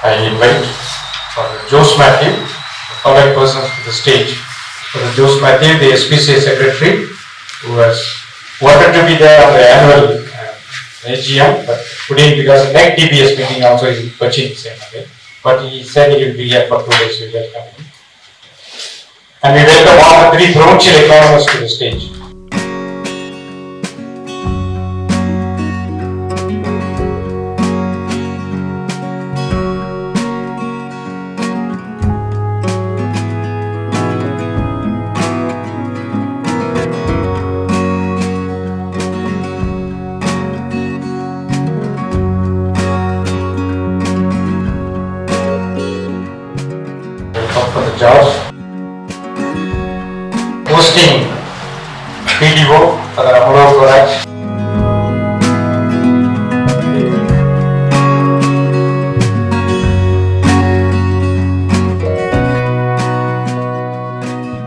I invite Jose Matthew, the following persons to the stage. For the Jose Matthew, the SPCA secretary, who has wanted to be there on the annual AGM, but couldn't because the next DBS meeting also is in Cochin same again. But he said he will be here for 2 days, so he will come in. And we welcome all the 3 provincial economists to the stage. For the judge, hosting PDO for the Inaugural product.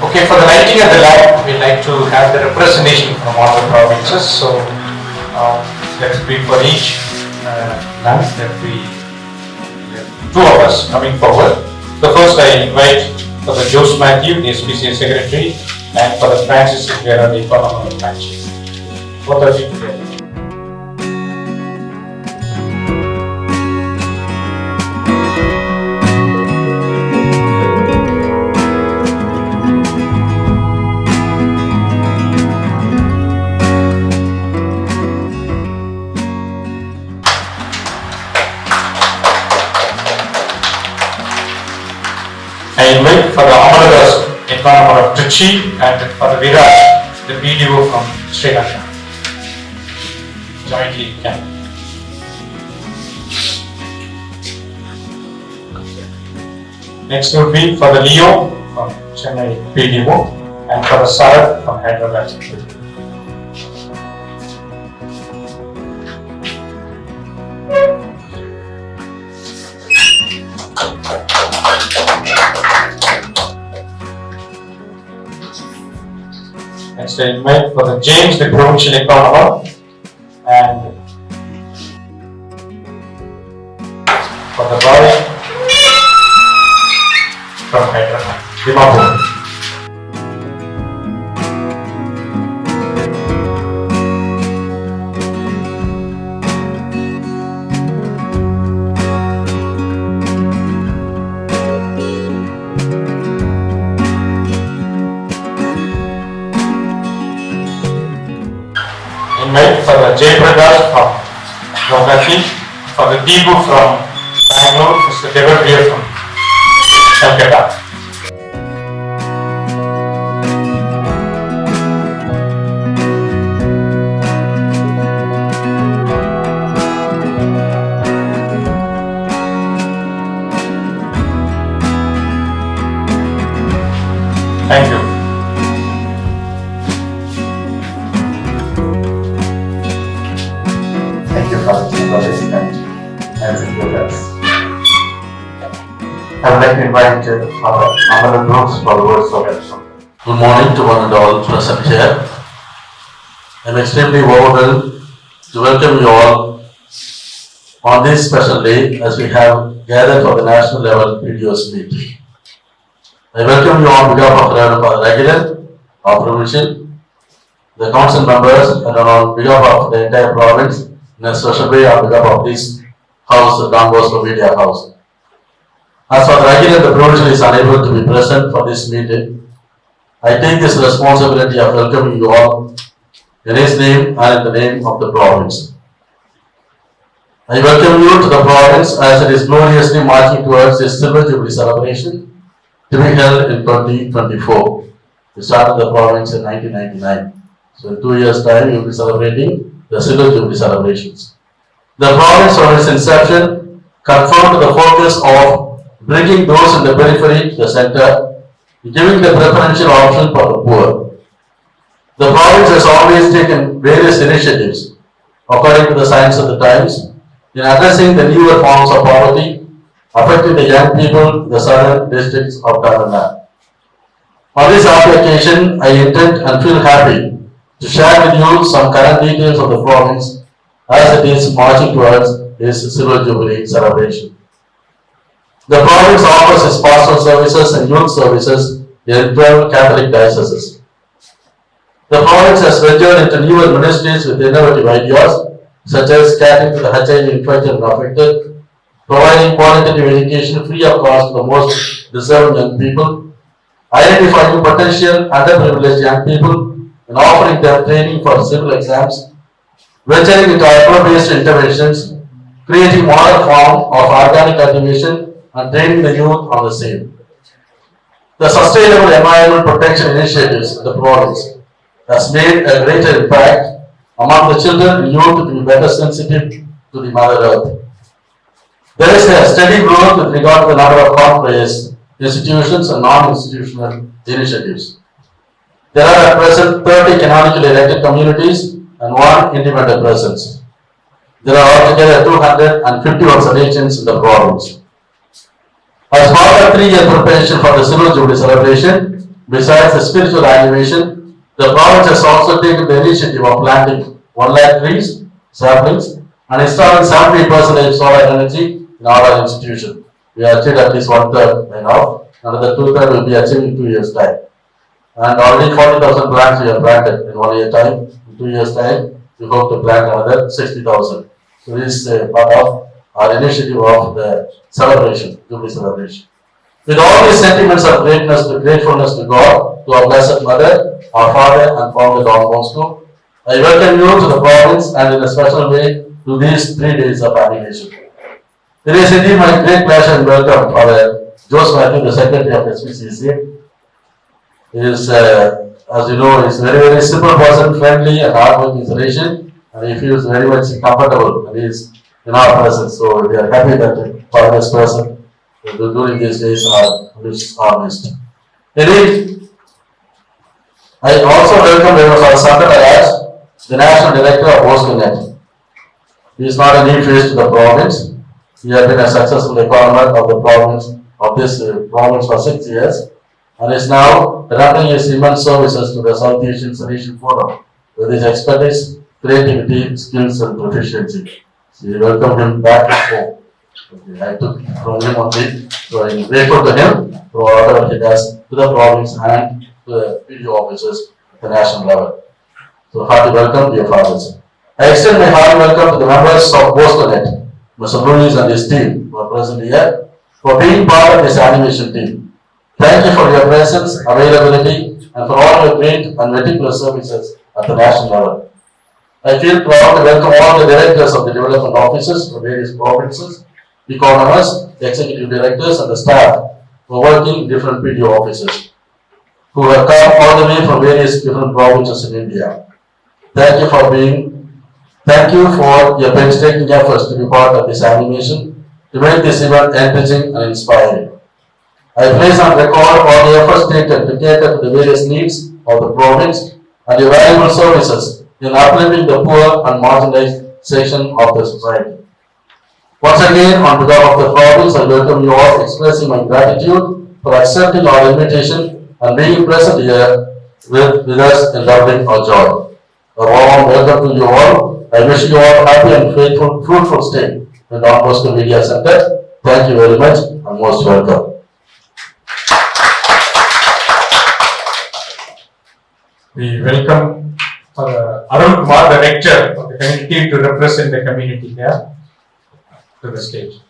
Okay, for the lighting at the lab, we like to have the representation from all the provinces. So let's be for each lamp that we 2 of us coming forward. So first I invite for the Jose Matthew, the SPCA secretary, and for the Francis Rivera, the economic branches. Both of you together. I invite for the Amaladas economy of Trichy and for the Viraj, the BDO from Sri Lanka. Jointly can. Next would be for the Leo from Chennai BDO and for the Sarat from Hyderabad. Next I invite for the James, the provincial economer, and for the Roy from Hyderabad, Dimapur. Invite for the Jayprakash from Guwahati, for the Deepu from Bangalore, Mr. Devapriya from Calcutta. Thank you. I would like to invite our Amala groups for the words of welcome. Good morning to one and all present here. I am extremely overwhelmed to welcome you all on this special day as we have gathered for the national level PDOs meeting. I welcome you on behalf of the regular, our provincial, the council members, and on behalf of the entire province, in a special way on behalf of this house, the Bosco Media House. As for the regular, the provincial is unable to be present for this meeting. I take this responsibility of welcoming you all in his name and in the name of the province. I welcome you to the province as it is gloriously marching towards its Silver Jubilee celebration to be held in 2024. We started the province in 1999. So in 2 years' time, we will be celebrating the Silver Jubilee celebrations. The province from its inception conformed to the focus of bringing those in the periphery to the center, giving the preferential option for the poor. The province has always taken various initiatives according to the science of the times in addressing the newer forms of poverty affecting the young people in the southern districts of Tamil Nadu. On this application, I intend and feel happy to share with you some current details of the province as it is marching towards its Silver Jubilee celebration. The province offers its pastoral services and youth services in 12 Catholic dioceses. The province has ventured into newer ministries with innovative ideas, such as catering to the HIV infected and affected, providing qualitative education free of cost to the most deserving young people, identifying potential underprivileged young people and offering them training for civil exams, venturing into agro-based interventions, creating modern form of organic cultivation and training the youth on the same. The sustainable environment protection initiatives in the province has made a greater impact among the children and youth to be better sensitive to the Mother Earth. There is a steady growth with regard to the number of corporate institutions and non-institutional initiatives. There are at present 30 canonically elected communities and 1 independent presence. There are altogether 251 sub-regions in the province. As part of 3-year preparation for the Silver Jubilee celebration, besides the spiritual animation, the province has also taken the initiative of planting 1 lakh trees, saplings, and installing 70% solar energy in all our institutions. We have achieved at least 1/3 by now. Another 2/3 will be achieved in 2 years' time. And already 40,000 plants we have planted in 1 year time. In 2 years' time, we hope to plant another 60,000. So this is part of our initiative of the celebration, Jubilee celebration. With all these sentiments of gratefulness to God, to our Blessed Mother, our Father and Founder Don Bosco, I welcome you to the province and in a special way to these 3 days of animation. It is indeed my great pleasure and welcome Father Jose Matthew, the Secretary of SPCC. He is, as you know, is very simple person, friendly and hardworking relation, and he feels very much comfortable and he is in our presence. So we are happy that for this person during these days are missed. Indeed, I also welcome Father Santa, the National Director of bosconet. He is not a new face to the province. He has been a successful economist of the province of this province for 6 years and is now rendering his immense services to the South Asian Salesian Forum with his expertise, creativity, skills and proficiency. So we welcome him back home. Okay, I took from him only, so I am grateful to him for whatever he does to the province and to the PDO officers at the national level. So hearty welcome, dear fathers. I extend my hearty welcome to the members of bosconet, Mr. Luis and his team who are present here, for being part of this animation team. Thank you for your presence, availability, and for all your great and meticulous services at the national level. I feel proud to welcome all the directors of the development offices from various provinces, economists, executive directors, and the staff who are working in different PDO offices, who have come all the way from various different provinces in India. Thank you for your painstaking efforts to be part of this animation to make this event enriching and inspiring. I place on record all the efforts taken to cater to the various needs of the province and your valuable services in uplifting the poor and marginalized section of the society. Once again, on behalf of the province, I welcome you all, expressing my gratitude for accepting our invitation and being present here with us in doubling our joy. A warm welcome to you all. I wish you all happy and faithful, fruitful stay in Don Bosco Media Center. Thank you very much and most welcome. We welcome Arun Kumar, the rector of the community, to represent the community here to the stage.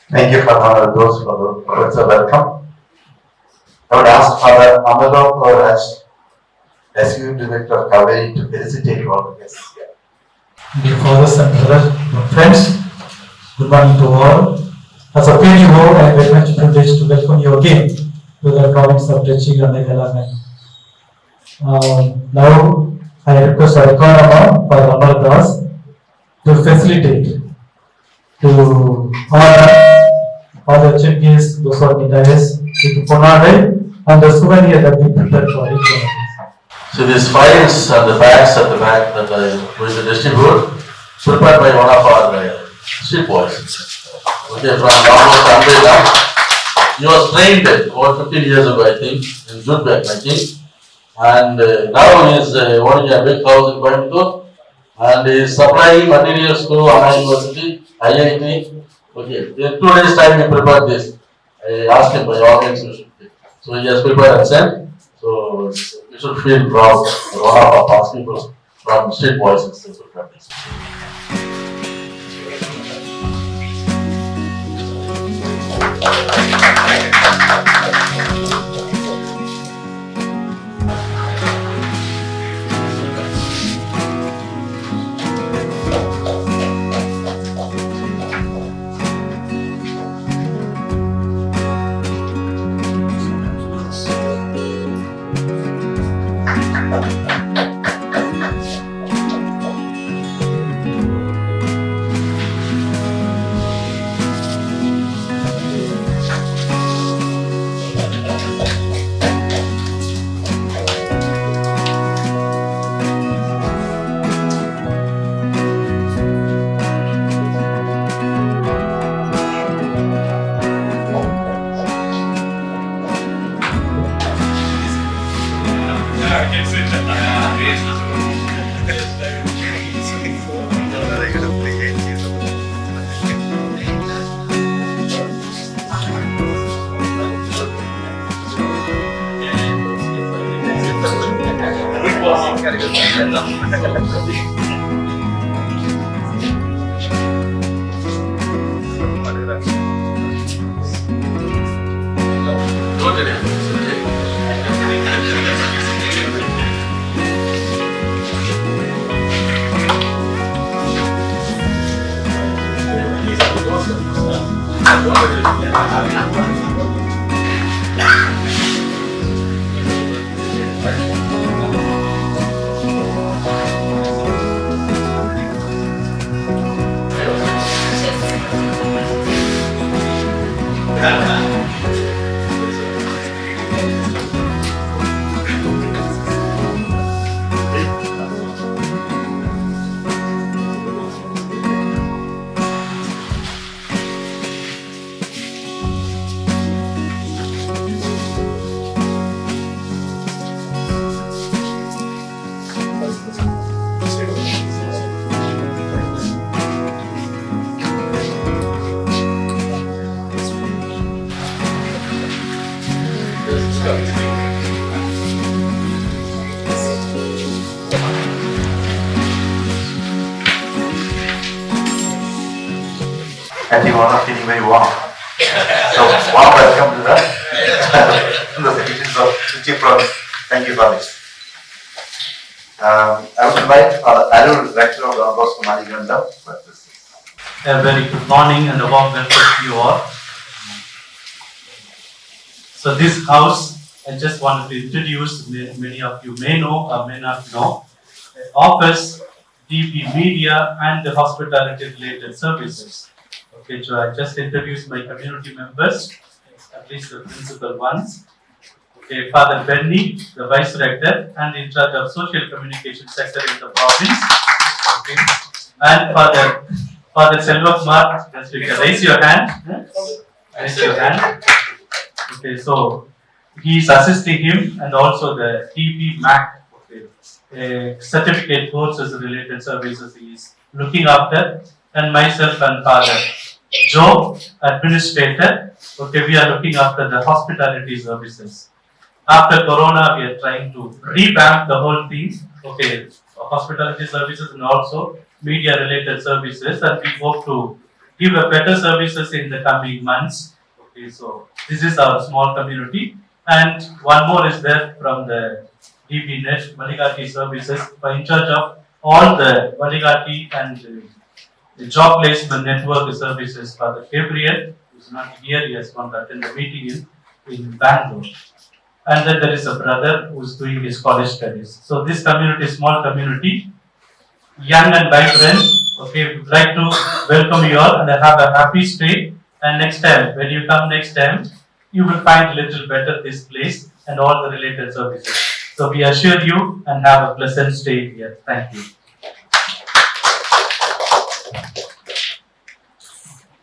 Thank you, Father, those for the words of welcome. I would ask Father Amadou Raj, Executive Director of Kaveri, to felicitate all the guests here. Dear fathers and brothers, friends, good morning to all. As a PDO, I am very much privileged to welcome you again to the province of Trichy and Development. Now, I request our economist, Father Amal Das, to facilitate, to honor all the chief guests, those who are in the dais, with Ponade and the souvenir that we prepared for each one of us. So these files and the bags at the back that I am going to distribute, prepared by one of our street boys. Okay, from almost Umbrella. He was trained about 15 years ago, I think, in Judbek making. And now he is owning a big house in Coimbatore and is supplying materials to Anna University, IIT. Okay, in 2 days time we prepared this. I asked him by all means you should take. So he has prepared and sent. So you should feel proud. One of our past people from Street Voices to prepare this. I think all are feeling very warm. So, warm welcome to the citizens of Trichy province. Thank you for this. I would invite our annual director of Don Bosco for this. A very good morning and a warm welcome to you all. So this house, I just wanted to introduce, many of you may know or may not know, offers DBmedia and the hospitality related services. Okay, so I just introduced my community members, at least the principal ones. Okay, Father Benny, the Vice Rector and in charge of social communication sector in the province. Okay, and Father Selvakumar, just you can raise your hand. Raise your hand. Okay, so he is assisting him and also the DBMAC, okay, certificate courses related services he is looking after, and myself and Father Joe, administrator. Okay, we are looking after the hospitality services. After Corona, we are trying to revamp the whole thing. Okay, hospitality services and also media related services, and we hope to give a better services in the coming months. Okay, so this is our small community, and one more is there from the DBNet Valigati services, in charge of all the Valigati and the job placement network services. Father Gabriel, who is not here, he has gone to attend the meeting in Bangalore. And then there is a brother who is doing his college studies. So this community, small community, young and vibrant. Okay, we'd like to welcome you all and have a happy stay. And next time, when you come next time, you will find a little better this place and all the related services. So we assure you and have a pleasant stay here. Thank you.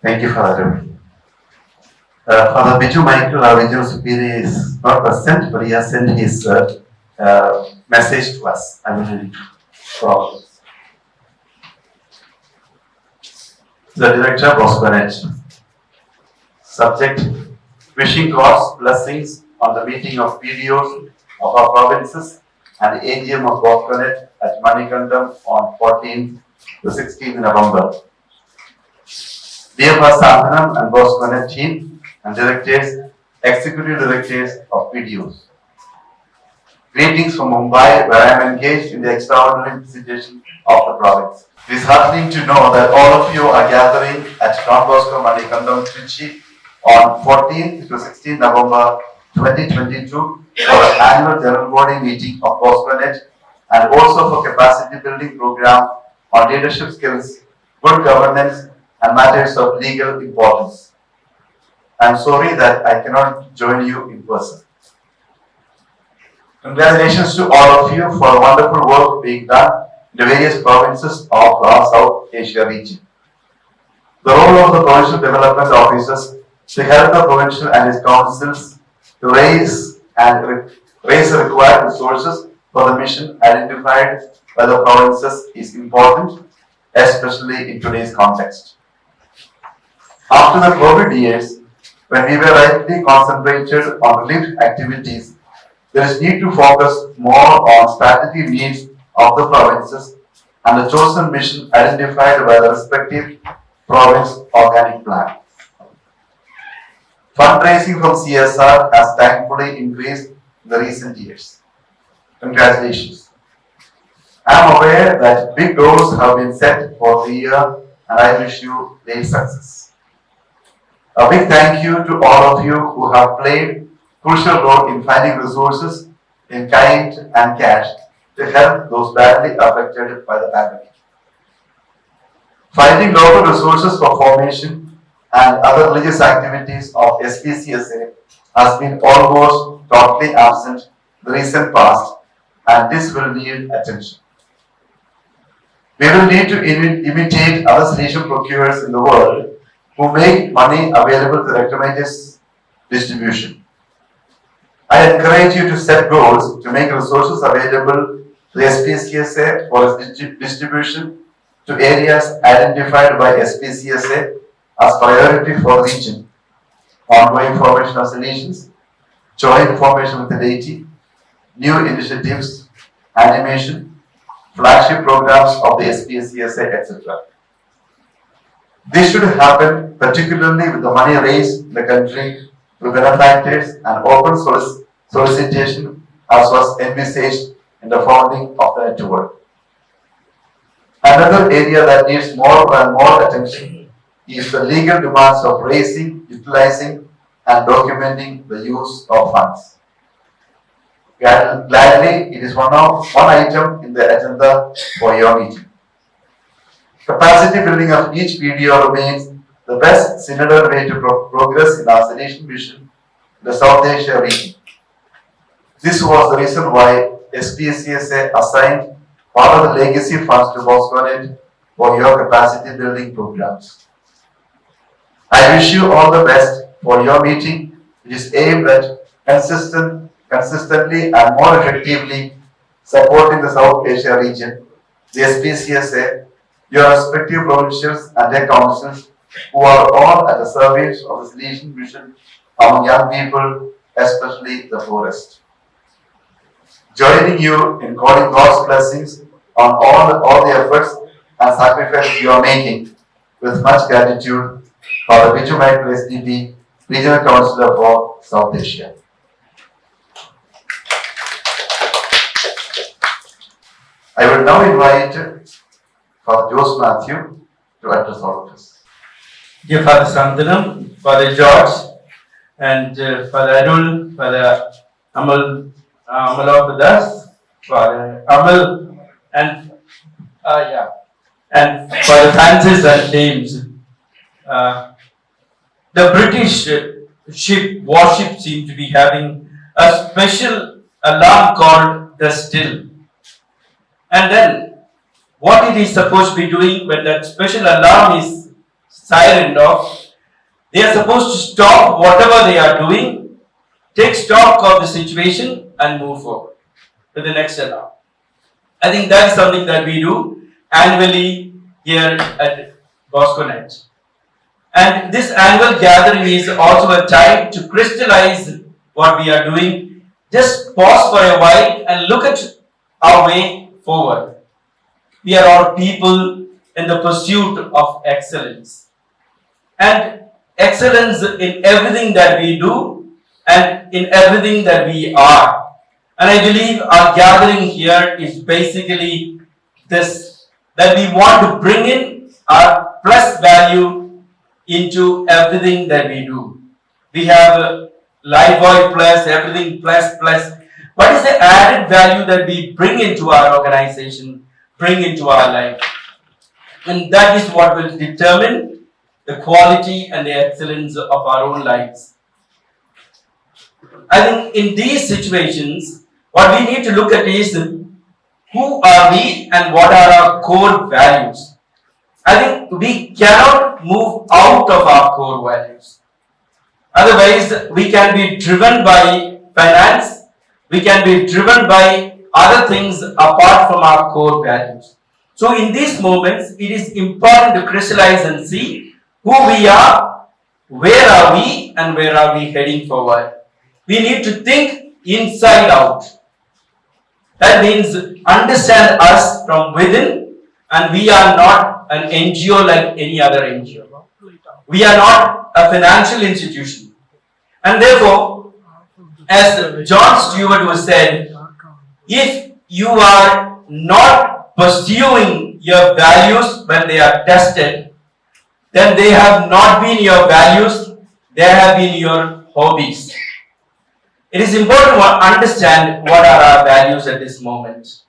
Thank you, Father. Father Biju Michael, our regional superior, is not present, but he has sent his message to us. I will read it from the Director, bosconet. Subject: wishing God's blessings on the meeting of PDOs of our provinces and the AGM of Bosconet at Manikandam on 14th to 16th November. Dear Pastor Andanam and Bosconet team and directors, executive directors of PDOs. Greetings from Mumbai, where I am engaged in the extraordinary visitation of the province. It is heartening to know that all of you are gathering at Don Bosco Manikandam, Trichy on 14th to 16th November 2022 for an annual general body meeting of Bosconet and also for capacity building program on leadership skills, good governance and matters of legal importance. I am sorry that I cannot join you in person. Congratulations to all of you for the wonderful work being done in the various provinces of our South Asia region. The role of the provincial development officers to help the provincial and its councils to raise the required resources for the mission identified by the provinces is important, especially in today's context. After the COVID years, when we were rightly concentrated on relief activities, there is need to focus more on strategic needs of the provinces and the chosen mission identified by the respective province organic plan. Fundraising from CSR has thankfully increased in the recent years. Congratulations. I am aware that big goals have been set for the year and I wish you great success. A big thank you to all of you who have played crucial role in finding resources in kind and cash to help those badly affected by the pandemic. Finding local resources for formation and other religious activities of SPCSA has been almost totally absent in the recent past, and this will need attention. We will need to imitate other station procurers in the world who make money available to recognize distribution. I encourage you to set goals to make resources available to the SPCSA for its distribution to areas identified by SPCSA as priority for the region. Ongoing formation of solutions, joint formation with the deity, new initiatives, animation, flagship programs of the SPCSA, etc. This should happen particularly with the money raised in the country through benefactors and open solicitation as was envisaged in the founding of the network. Another area that needs more and more attention is the legal demands of raising, utilizing and documenting the use of funds. Gladly, it is one item in the agenda for your meeting. Capacity building of each PDO remains the best synodal way to progress in our solution mission in the South Asia region. This was the reason why SPCSA assigned part of the legacy funds to Bosconet for your capacity building programs. I wish you all the best for your meeting, which is aimed at consistently and more effectively supporting the South Asia region, the SPCSA, your respective provincials and their councils, who are all at the service of the solution mission among young people, especially the poorest. Joining you in calling God's blessings on all the efforts and sacrifices you are making with much gratitude for the Bichumai SDB Regional Councillor for South Asia. I will now invite Father Jose Matthew to address all of us. Dear Father Santanam, Father George, and Father Arul, Father Amalopadas, Father Amal, and Father Francis and James. The British warship seem to be having a special alarm called the Still. And then, what it is supposed to be doing when that special alarm is sirened off, they are supposed to stop whatever they are doing, take stock of the situation and move forward to the next alarm. I think that is something that we do annually here at bosconet. And this annual gathering is also a time to crystallize what we are doing. Just pause for a while and look at our way forward. We are all people in the pursuit of excellence. And excellence in everything that we do and in everything that we are. And I believe our gathering here is basically this, that we want to bring in our plus value into everything that we do. We have Lifebuoy plus, everything plus. What is the added value that we bring into our organization, bring into our life? And that is what will determine the quality and the excellence of our own lives. I think in these situations, what we need to look at is who are we and what are our core values. I think we cannot move out of our core values. Otherwise, we can be driven by finance, we can be driven by other things apart from our core values. So in these moments, it is important to crystallize and see who we are, where are we, and where are we heading forward. We need to think inside out. That means understand us from within, and we are not an NGO like any other NGO. We are not a financial institution. And therefore, as John Stewart was said, if you are not pursuing your values when they are tested, then they have not been your values, they have been your hobbies. It is important to understand what are our values at this moment.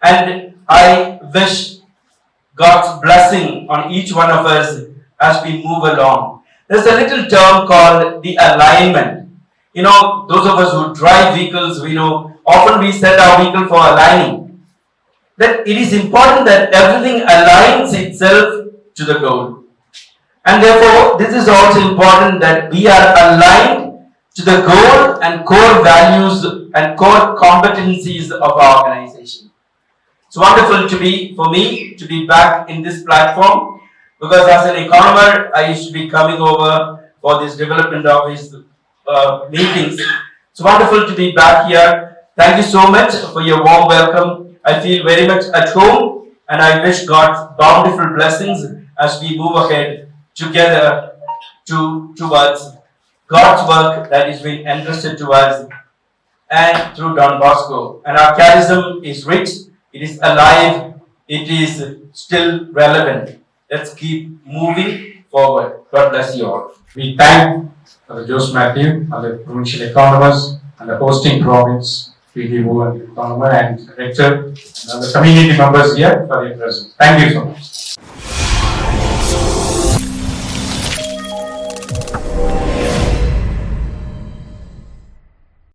And I wish God's blessing on each one of us as we move along. There's a little term called the alignment. You know, those of us who drive vehicles, we know often we send our vehicle for aligning. That it is important that everything aligns itself to the goal. And therefore, this is also important that we are aligned to the goal and core values and core competencies of our organization. It's wonderful for me to be back in this platform, because as an economer, I used to be coming over for this development office meetings. It's wonderful to be back here. Thank you so much for your warm welcome. I feel very much at home, and I wish God's bountiful blessings as we move ahead together towards God's work that is being entrusted to us and through Don Bosco. And our charism is rich, it is alive, it is still relevant. Let's keep moving forward. God bless you all. We thank Jose Matthew and the provincial economist and the hosting province, PDO and the economer and rector and the community members here for their presence. Thank you so much.